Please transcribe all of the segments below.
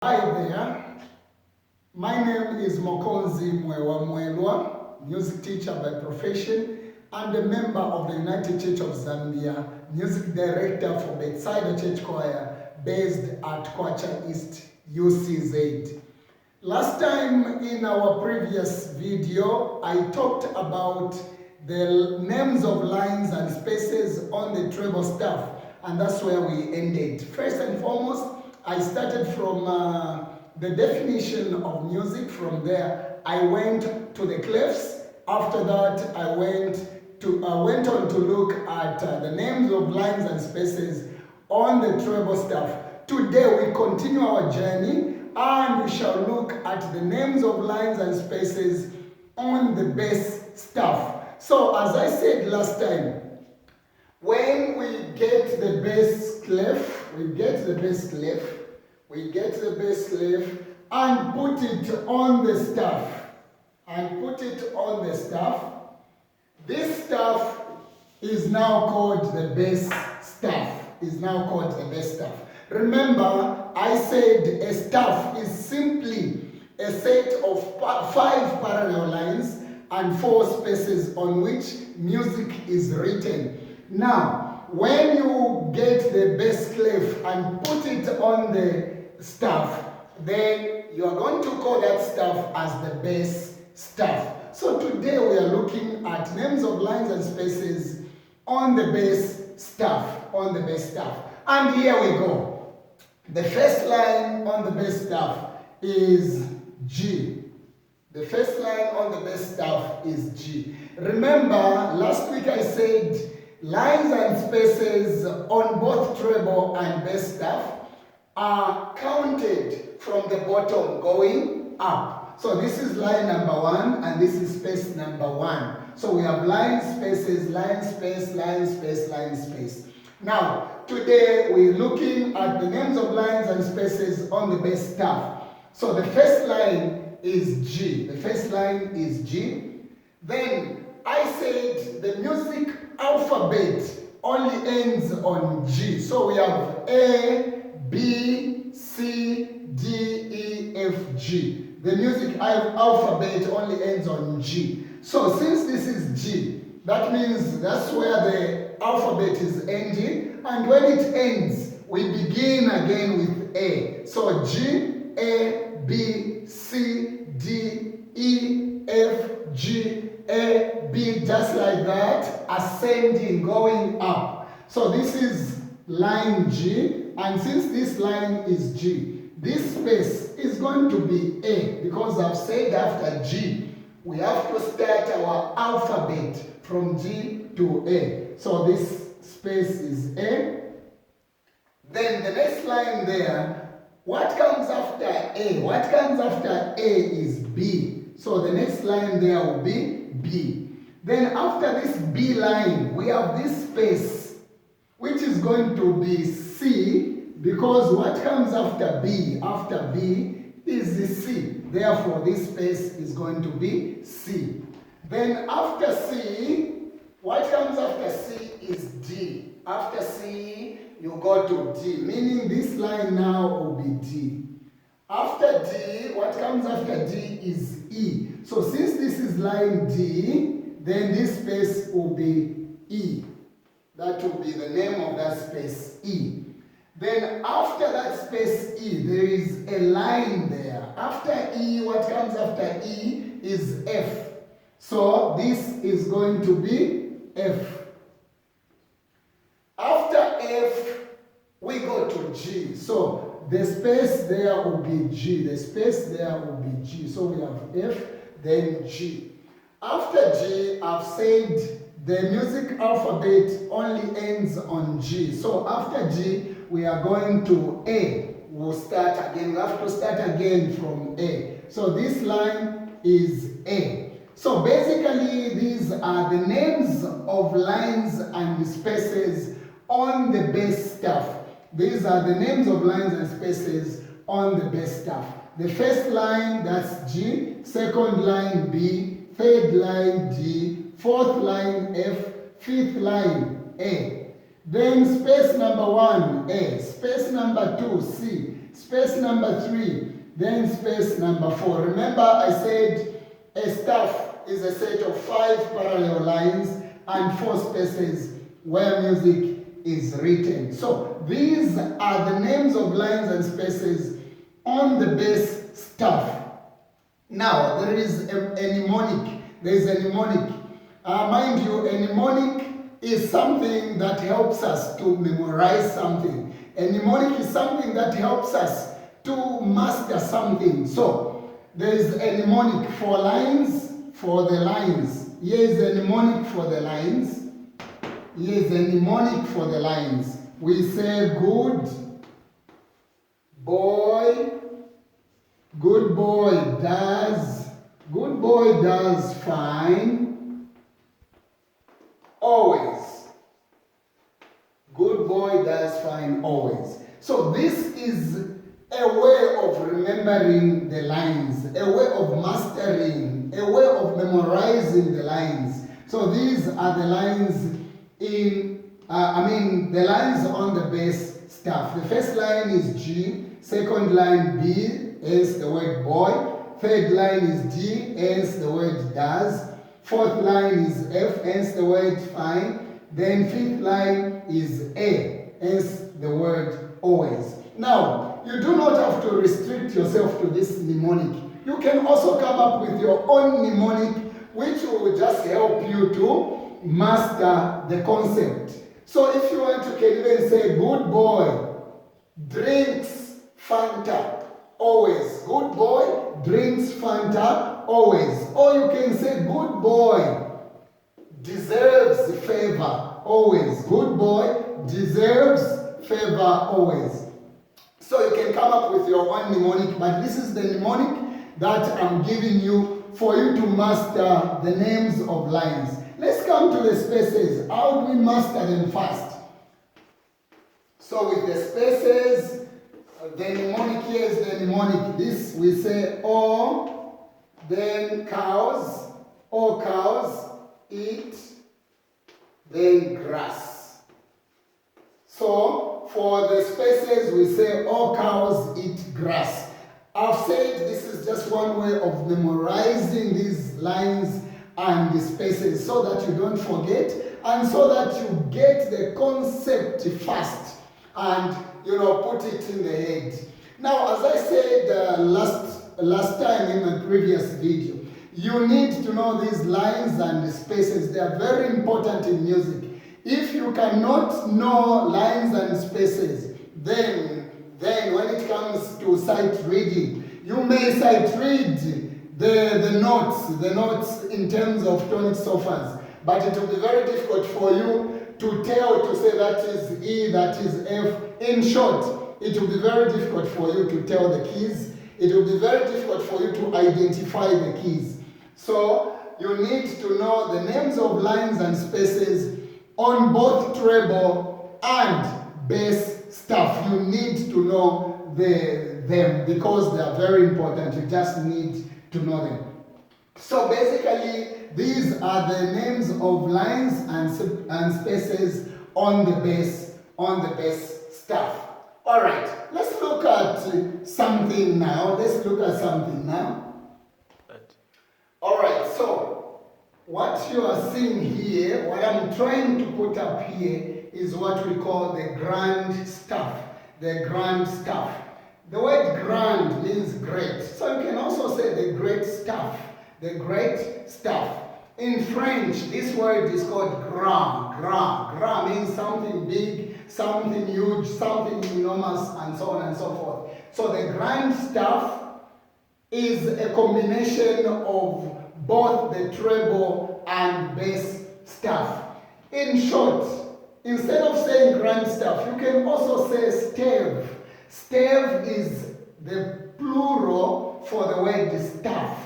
Hi there, my name is Mokonzi Mwewa Mwelwa, music teacher by profession and a member of the United Church of Zambia, music director for Bedside Church Choir based at Kwacha East, UCZ. Last time in our previous video, I talked about the names of lines and spaces on the treble staff, and that's where we ended. First and foremost, I started from the definition of music. From there, I went to the clefs. After that, I went on to look at the names of lines and spaces on the treble staff. Today, we continue our journey and we shall look at the names of lines and spaces on the bass staff. So, as I said last time, when we get the bass clef, we get the bass clef and put it on the staff. This staff is now called the bass staff. Remember, I said a staff is simply a set of 5 parallel lines and 4 spaces on which music is written. Now, when you get the bass clef and put it on the staff, then you are going to call that staff as the bass staff. So today we are looking at names of lines and spaces on the bass staff, And here we go. The first line on the bass staff is G. Remember, last week I said lines and spaces on both treble and bass staff are counted from the bottom going up. So this is line number 1 and this is space number 1. So we have line, spaces, line, space, line, space, line, space. Now, today we're looking at the names of lines and spaces on the bass staff. So the first line is G. Then I said the music alphabet only ends on G. So we have A, B, C, D, E, F, G. The music alphabet only ends on G. So since this is G, that means that's where the alphabet is ending. And when it ends, we begin again with A. So G, A, B, C, D, E, F, G, A, B, just like that, ascending, going up. So this is line G, and since this line is G, this space is going to be A, because I've said after G, we have to start our alphabet from G to A. So this space is A. Then the next line there, what comes after A? What comes after A is B. So the next line there will be B. Then after this B line, we have this space, which is going to be C, because what comes after B is the C. Therefore, this space is going to be C. Then after C, what comes after C is D. After C, you go to D, meaning this line now will be D. After D, what comes after D is E. So since this is line D, then this space will be E. That will be the name of that space, E. Then after that space E, there is a line there. After E, what comes after E is F. So this is going to be F. After F, we go to G. So the space there will be G. So we have F, then G. After G, I've said the music alphabet only ends on G. So after G, we are going to A. We'll start again. We have to start again from A. So this line is A. So basically, these are the names of lines and spaces on the bass staff. These are the names of lines and spaces on the bass staff. The first line, that's G. Second line, B. Third line, D. Fourth line, F. Fifth line, A. Then space number 1, A. Space number 2, C. space number 3, then space number 4. Remember I said a staff is a set of 5 parallel lines and 4 spaces where music is written. So these are the names of lines and spaces on the bass staff. Now there is a mnemonic. There is a mnemonic. Mind you, a mnemonic is something that helps us to memorize something. A mnemonic is something that helps us to master something. So there is a mnemonic for lines, for the lines. Here is a mnemonic for the lines. Here is a mnemonic for the lines. We say good boy does fine, always. Good boy does fine, always. So this is a way of remembering the lines, a way of mastering, a way of memorizing the lines. So these are the lines the lines on the bass staff. The first line is G, second line B, hence the word boy. Third line is D, hence the word does. Fourth line is F, hence the word fine. Then fifth line is A, hence the word always. Now, you do not have to restrict yourself to this mnemonic. You can also come up with your own mnemonic, which will just help you to master the concept. So if you want, you can even say, good boy drinks Fanta, always. Good boy drinks Fanta, always. Or you can say, good boy deserves favor, always. Good boy deserves favor, always. So you can come up with your own mnemonic, but this is the mnemonic that I'm giving you for you to master the names of lines. Let's come to the spaces. How do we master them first? So with the spaces, the mnemonic here is the mnemonic. This we say O, then cows, O cows eat, then grass. So for the spaces we say all cows eat grass. I've said this is just one way of memorizing these lines and the spaces so that you don't forget and so that you get the concept fast and put it in the head. Now, as I said last time in my previous video, you need to know these lines and spaces. They are very important in music. If you cannot know lines and spaces, then when it comes to sight reading, you may sight read the notes in terms of tonic sophas, but it will be very difficult for you to tell, to say that is E, that is F. In short, it will be very difficult for you to tell the keys. It will be very difficult for you to identify the keys. So you need to know the names of lines and spaces on both treble and bass staff. You need to know them because they are very important. You just need to know them. So basically, these are the names of lines and spaces on the bass staff. All right, let's look at something now. All right, so what you are seeing here, what I'm trying to put up here is what we call the grand staff. The grand staff. The word grand means great. So you can also say the great staff. The great staff. In French, this word is called grand. Grand means something big, something huge, something enormous, and so on and so forth. So the grand staff is a combination of both the treble and bass staff. In short, instead of saying grand staff, you can also say stave. Stave is the plural for the word staff.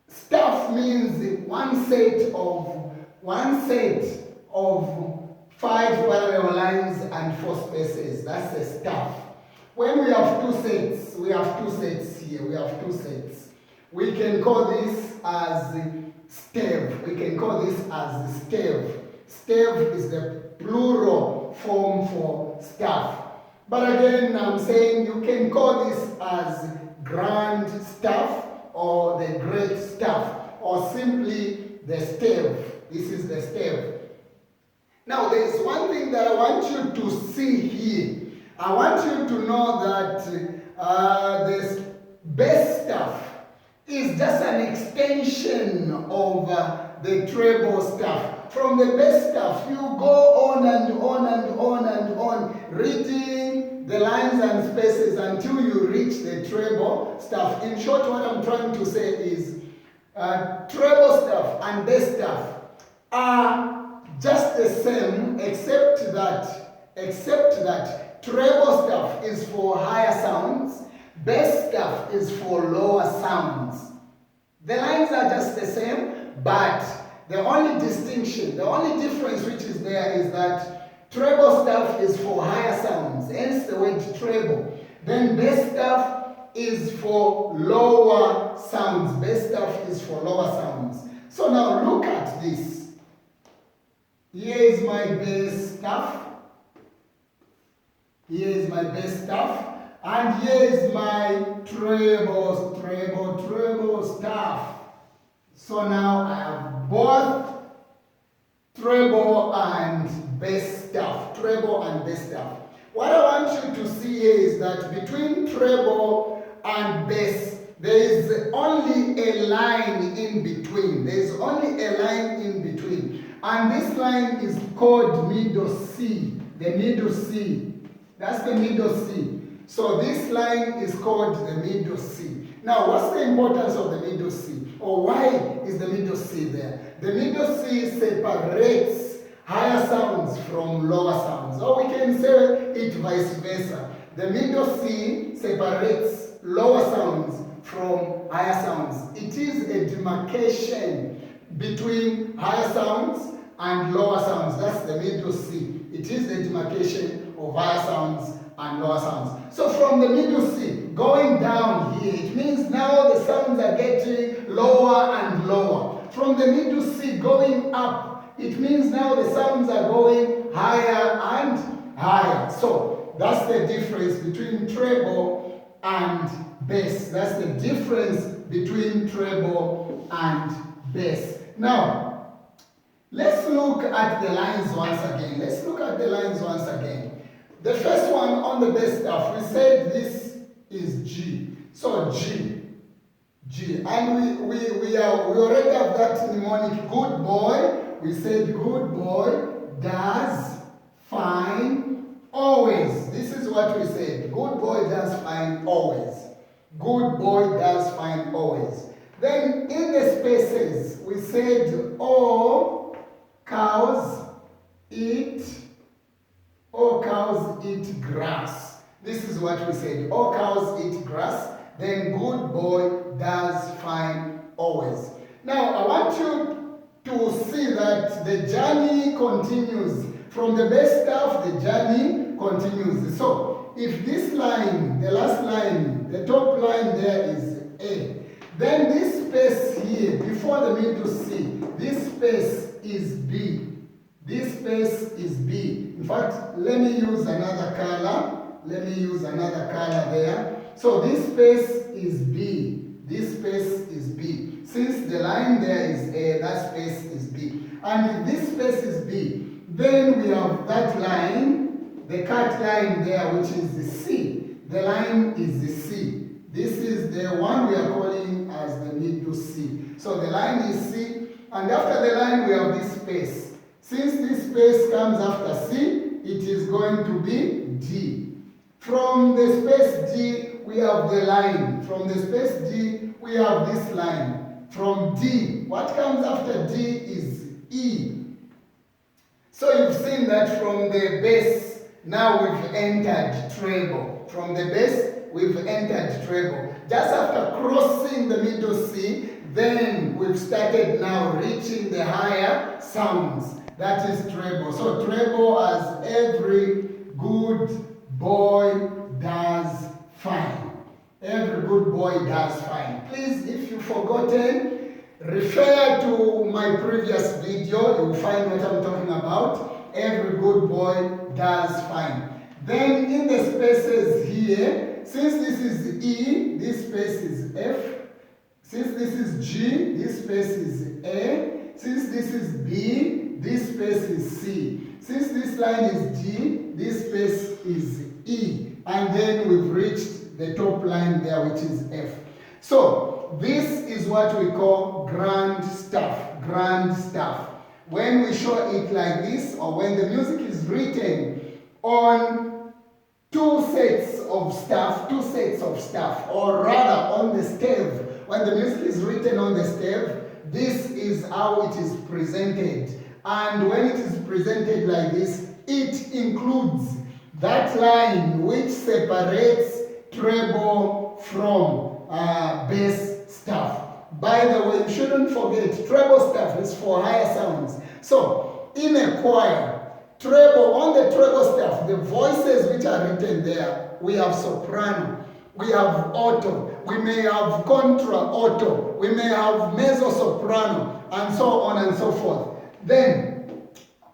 Staff means one set of 5 parallel lines and 4 spaces. That's a staff. When we have 2 sets, here. We can call this as stave. Stave is the plural form for staff. But again, I'm saying you can call this as grand staff or the great staff or simply the staff. This is the staff. Now, there's one thing that I want you to see here. I want you to know that the bass staff is just an extension of the treble staff. From the bass staff, you go on and on and on and on, reading the lines and spaces until you reach the treble staff. In short, what I'm trying to say is treble staff and bass staff are just the same, except that treble staff is for higher sounds, bass staff is for lower sounds. The lines are just the same, but the only distinction, the only difference which is there is that treble staff is for higher sounds, hence the word treble. Then bass staff is for lower sounds. Bass staff is for lower sounds. So now look at this. Here is my bass staff. Here is my bass staff. And here is my treble staff. So now I have both treble and bass staff. Treble and bass staff. What I want you to see here is that between treble and bass, there is only a line in between. There is only a line in between. And this line is called middle C. The middle C. That's the middle C. So this line is called the middle C. Now, what's the importance of the middle C? Or why is the middle C there? The middle C separates higher sounds from lower sounds. Or we can say it vice versa. The middle C separates lower sounds from higher sounds. It is a demarcation between higher sounds and lower sounds. That's the middle C. It is the demarcation of higher sounds and lower sounds. So from the middle C, going down here, it means now the sounds are getting lower and lower. From the middle C going up, it means now the sounds are going higher and higher. So that's the difference between treble and bass. That's the difference between treble and bass. Now, let's look at the lines once again. Let's look at the lines once again. The first one on the bass staff, we said this is G. So G. And we already have that mnemonic, good boy. We said good boy does fine always. This is what we said. Good boy does fine always. Good boy does fine always. Then in the spaces, we said all cows eat grass. This is what we said. All cows eat grass. Then good boy does fine always. Now I want you to see that the journey continues. From the bass staff, the journey continues. So if this line, the last line, the top line there is A, then this space here, before the middle C, this space is B. This space is B. In fact, let me use another color. Let me use another color there. So this space is B. This space is B. Since the line there is A, that space is B. And if this space is B, then we have that line, the cut line there, which is the C. The line is the C. This is the one we are calling as the middle C. So the line is C, and after the line we have this space. Since this space comes after C, it is going to be D. From the space D, we have the line. From the space D, we have this line. From D, what comes after D is E. So you've seen that from the bass, now we've entered treble. From the bass, we've entered treble. Just after crossing the middle C, then we've started now reaching the higher sounds. That is treble. So treble, as every good boy does fine. Every good boy does fine. Please, if you've forgotten, refer to my previous video. You'll find what I'm talking about. Every good boy does fine. Then in the spaces here, since this is E, this space is F. Since this is G, this space is A. Since this is B, this space is C. Since this line is D, this space is E. And then we've reached the top line there, which is F. So this is what we call grand staff, grand staff. When we show it like this, or when the music is written on two sets of staff, or rather on the stave. When the music is written on the stave, this is how it is presented. And when it is presented like this, it includes that line which separates treble from bass staff. By the way, you shouldn't forget, treble staff is for higher sounds. So, in a choir, treble, on the treble staff, the voices which are written there, we have soprano, we have alto, we may have contra alto, we may have mezzo soprano, and so on and so forth. Then,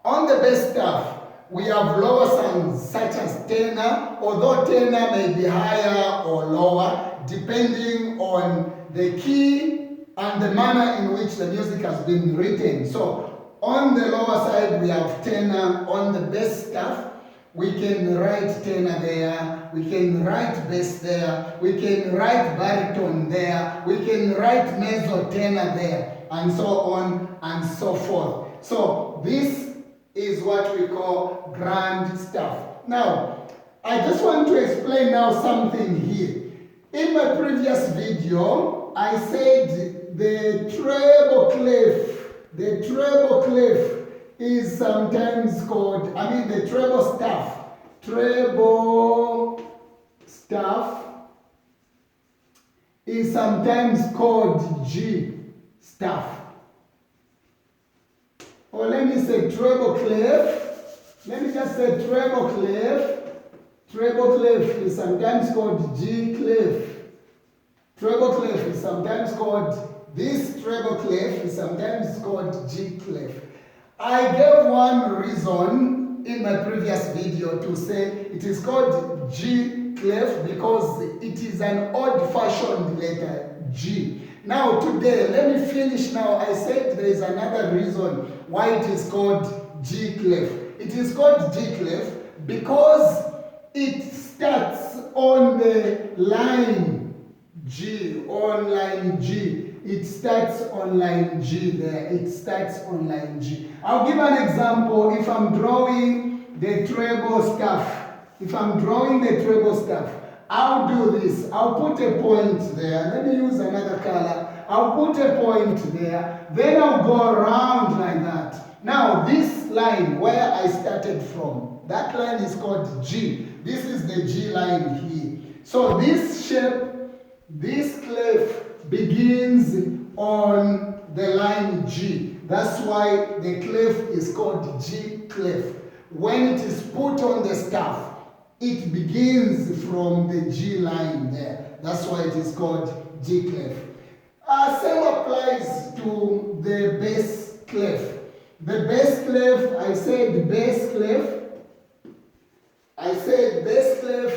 on the bass staff, we have lower sounds such as tenor, although tenor may be higher or lower, depending on the key and the manner in which the music has been written. So, on the lower side, we have tenor. On the bass staff, we can write tenor there, we can write bass there, we can write baritone there, we can write mezzo tenor there, and so on and so forth. So this is what we call grand staff. Now, I just want to explain now something here. In my previous video, I said the treble clef is sometimes called, the treble staff is sometimes called G staff. Or let me say treble clef. Let me just say treble clef. Treble clef is sometimes called G clef. Treble clef is sometimes called, this treble clef is sometimes called G clef. I gave one reason in my previous video to say it is called G clef because it is an old-fashioned letter G. Now today, let me finish now. I said there is another reason why it is called G clef. It is called G clef because it starts on the line G, on line G. It starts on line G there. It starts on line G. I'll give an example. If I'm drawing the treble staff, I'll do this. I'll put a point there. Let me use another color. I'll put a point there. Then I'll go around like that. Now, this line where I started from, that line is called G. This is the G line here. So this shape, this clef begins on the line G. That's why the clef is called G clef. When it is put on the staff, it begins from the G line there. That's why it is called G clef. Same applies to the bass clef. The bass clef, I said bass clef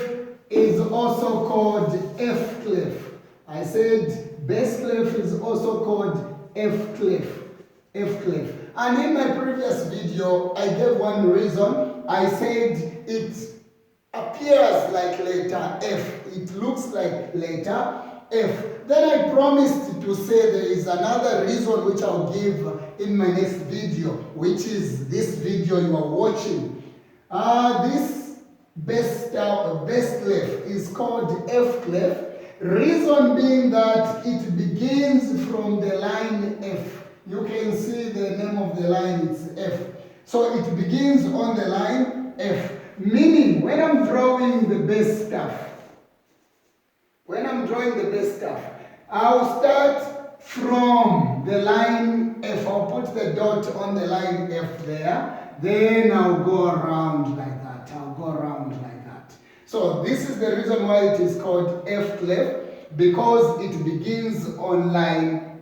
is also called F clef. I said bass clef is also called F clef. And in my previous video, I gave one reason. I said it appears like letter F. It looks like letter F. Then I promised to say there is another reason which I'll give in my next video, which is this video you are watching. This bass clef is called F clef. Reason being that it begins from the line F. You can see the name of the line, it's F. So it begins on the line F. Meaning, when I'm drawing the bass staff, I'll start from the line F. I'll put the dot on the line F there. Then I'll go around like that. So this is the reason why it is called F clef, because it begins on line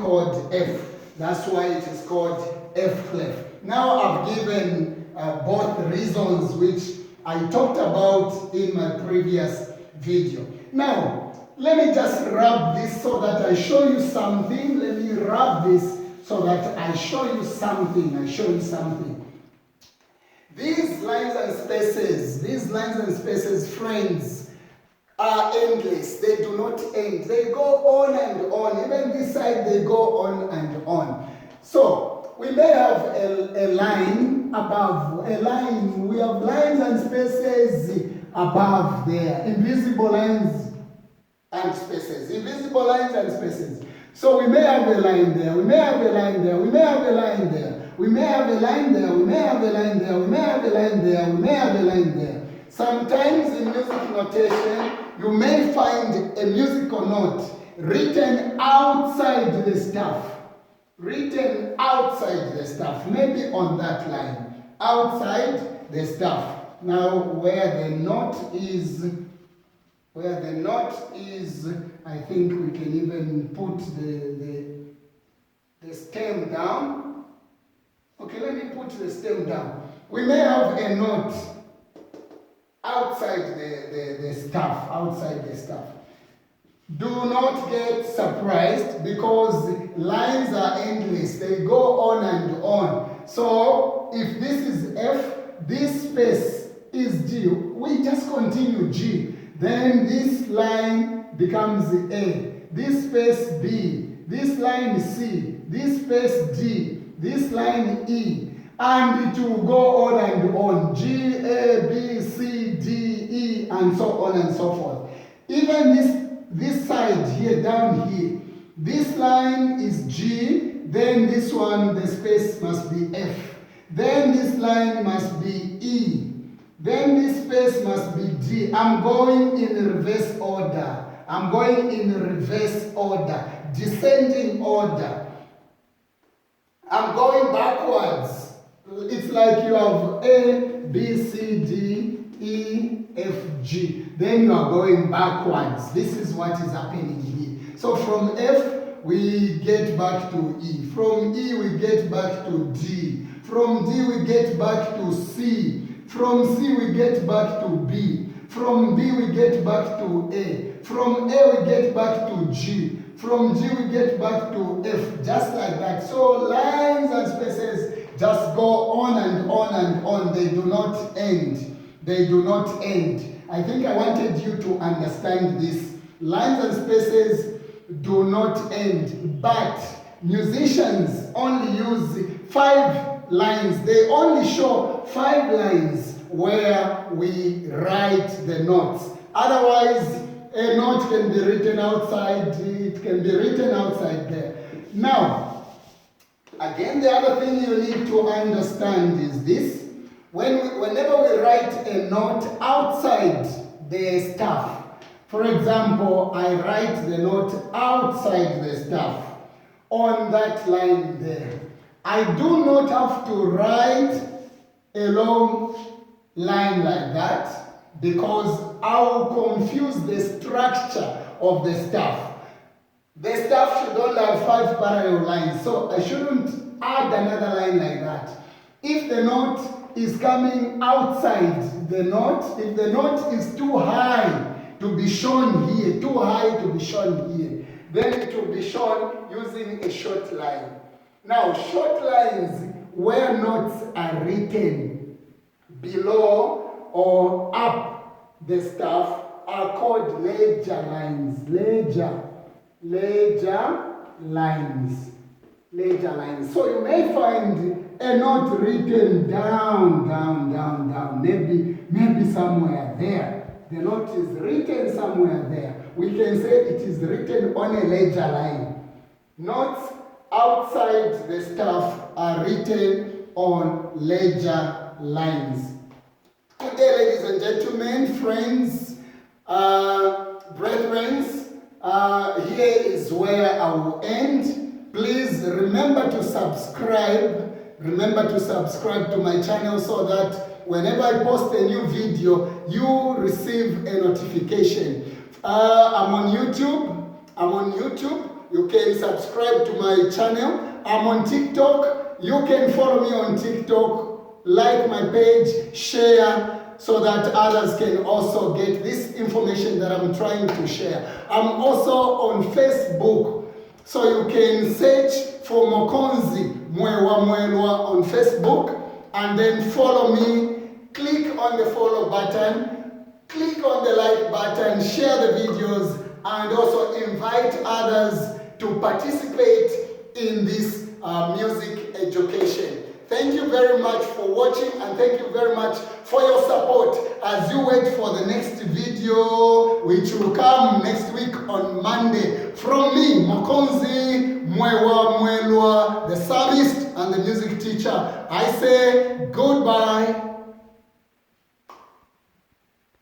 called F. That's why it is called F clef. Now I've given both reasons which I talked about in my previous video. Now, let me just rub this so that I show you something. Let me rub this so that I show you something. These lines and spaces, friends, are endless. They do not end. They go on and on. Even this side, they go on and on. So, we may have a line above, a line. We have lines and spaces above there. Invisible lines and spaces. Invisible lines and spaces. So we may have a line there, we may have a line there, we may have a line there, we may have a line there, we may have a line there, we may have a line there, we may have a line there. Sometimes in music notation, you may find a musical note written outside the staff. Written outside the staff, maybe on that line, outside the staff. Now where the note is, I think we can even put the stem down. Okay, let me put the stem down. We may have a note outside the staff, Do not get surprised because lines are endless. They go on and on. So if this is F, this space is G. We just continue G. Then this line becomes A. This space B. This line C. This space D. This line E. And it will go on and on. G, A, B, C, D, E, and so on and so forth. Even this side here, down here, this line is G, then this one, the space must be F. Then this line must be E. Then this space must be D. I'm going in reverse order. Descending order. I'm going backwards. It's like you have A, B, C, D, E, F, G. Then you are going backwards. This is what is happening here. So from F, we get back to E. From E, we get back to D. From D, we get back to C. From C, we get back to B. From B, we get back to A. From A, we get back to G. From G, we get back to F. Just like that. So lines and spaces just go on and on and on. They do not end. I think I wanted you to understand this. Lines and spaces do not end, but musicians only use 5 lines. They only show 5 lines where we write the notes. Otherwise, a note can be written outside, it can be written outside there. Now, again, the other thing you need to understand is this. Whenever we write a note outside the staff, for example, I write the note outside the staff on that line there. I do not have to write a long line like that because I will confuse the structure of the staff. The staff should only have 5 parallel lines, so I shouldn't add another line like that. If the note is coming outside the note, if the note is too high to be shown here, then it will be shown using a short line. Now, short lines where notes are written below or up the staff are called ledger lines. Ledger lines. So you may find a note written down, maybe somewhere there. The note is written somewhere there. We can say it is written on a ledger line. Notes outside the staff are written on ledger lines. Good day, ladies and gentlemen, friends, brethren. Here is where I will end. Please remember to subscribe. Remember to subscribe to my channel so that whenever I post a new video, you receive a notification. I'm on YouTube. You can subscribe to my channel. I'm on TikTok. You can follow me on TikTok. Like my page, share, so that others can also get this information that I'm trying to share. I'm also on Facebook, so you can search for Mokonzi Mwewa Mwelwa on Facebook and then follow me. Click on the follow button, click on the like button, share the videos, and also invite others to participate in this music education. Thank you very much for watching, and thank you very much for your support as you wait for the next video, which will come next week on Monday. From me, Mokonzi Mwewa Mwelwa, the psalmist and the music teacher, I say goodbye.